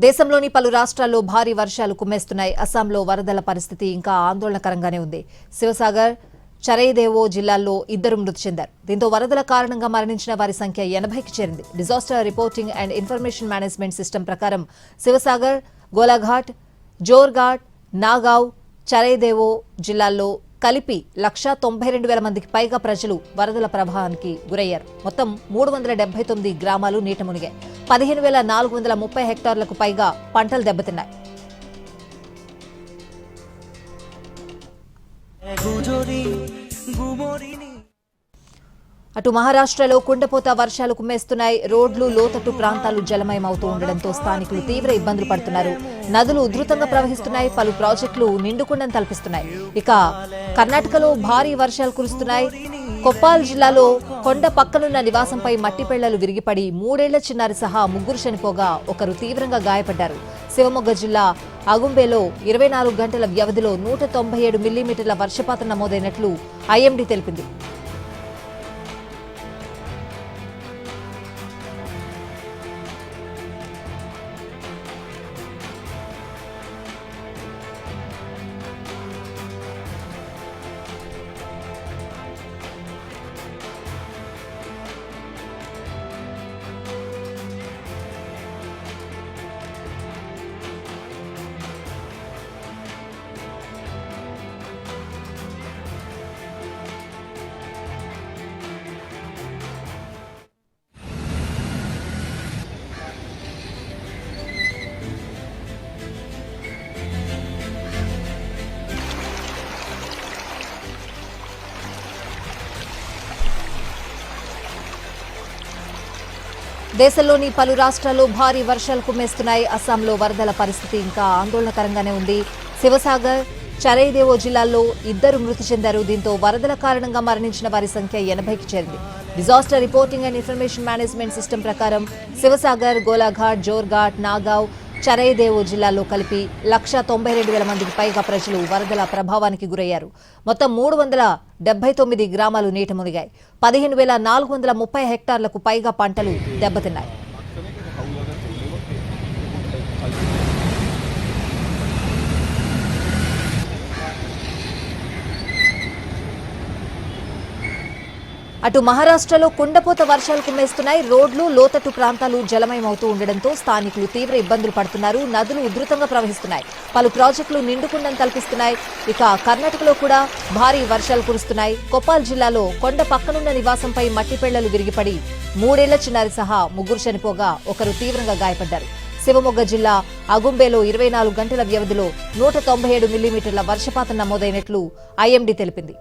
దేశంలోని పలు రాష్ట్రాల్లో భారీ వర్షాలు కుమ్మేస్తున్నాయి. అస్సాంలో వరదల పరిస్థితి ఇంకా ఆందోళనకరంగానే ఉంది. శివసాగర్, చరైదేవో జిల్లాల్లో 2 మృతి చెందారు. దీంతో వరదల కారణంగా మరణించిన వారి సంఖ్య 80కి చేరింది. Disaster reporting and information management system ప్రకారం శివసాగర్, గోలాఘాట్, జోర్ఘాట్, నాగావ్, చరైదేవో జిల్లాల్లో కలిపి 192,000 మందికి పైగా ప్రజలు వరదల ప్రభావానికి గురయ్యారు. మొత్తం 379 గ్రామాలు నీట మునిగాయి. 15,430 హెక్టార్లకు పైగా పంటలు దెబ్బతిన్నాయి. అటు మహారాష్ట్రలో కుండపోత వర్షాలు కుమ్మేస్తున్నాయి. రోడ్లు, లోతట్టు ప్రాంతాలు జలమయమవుతూ ఉండడంతో స్థానికులు తీవ్ర ఇబ్బందులు పడుతున్నారు. నదులు ఉధృతంగా ప్రవహిస్తున్నాయి. పలు ప్రాజెక్టులు నిండుకుండను తలపిస్తున్నాయి. ఇక కర్ణాటకలో భారీ వర్షాలు కురుస్తున్నాయి. కొప్పాల్ జిల్లాలో కొండ పక్కనున్న నివాసంపై మట్టి పెళ్లలు విరిగిపడి 3 ఏళ్ల చిన్నారి సహా 3 చనిపోగా ఒకరు తీవ్రంగా గాయపడ్డారు. శివమొగ్గ జిల్లా అగుంబేలో 24 గంటల వ్యవధిలో 197 మిల్లీమీటర్ల వర్షపాతం నమోదైనట్లు ఐఎండీ తెలిపింది. దేశంలోని పలు రాష్ట్రాల్లో భారీ వర్షాలు కుమ్మేస్తున్నాయి. అస్సాంలో వరదల పరిస్థితి ఇంకా ఆందోళనకరంగానే ఉంది. శివసాగర్, చరైదేవో జిల్లాల్లో 2 మృతి చెందారు. దీంతో వరదల కారణంగా మరణించిన వారి సంఖ్య 80కి చేరింది. Disaster reporting and information management system ప్రకారం శివసాగర్, గోలాఘాట్, జోర్ఘాట్, నాగావ్, చరైదేవో జిల్లాలో కలిపి 192,000 మందికి పైగా ప్రజలు వరదల ప్రభావానికి గురయ్యారు. మొత్తం 379 గ్రామాలు నీట మునిగాయి. 15,430 హెక్టార్లకు పైగా పంటలు దెబ్బతిన్నాయి. అటు మహారాష్ట్రలో కుండపోత వర్షాలు కుమ్మేస్తున్నాయి. రోడ్లు, లోతట్టు ప్రాంతాలు జలమయమవుతూ ఉండడంతో స్థానికులు తీవ్ర ఇబ్బందులు పడుతున్నారు. నదులు ఉధృతంగా ప్రవహిస్తున్నాయి. పలు ప్రాజెక్టులు నిండుకుండను కల్పిస్తున్నాయి. ఇక కర్ణాటకలో కూడా భారీ వర్షాలు కురుస్తున్నాయి. కొప్పాల్ జిల్లాలో కొండ పక్కనున్న నివాసంపై మట్టి పెళ్లలు విరిగిపడి 3 ఏళ్ల చిన్నారి సహా 3 చనిపోగా ఒకరు తీవ్రంగా గాయపడ్డారు. శివమొగ్గ జిల్లా అగుంబేలో 24 గంటల వ్యవధిలో 197 మిల్లీమీటర్ల వర్షపాతం నమోదైనట్లు ఐఎండీ తెలిపింది.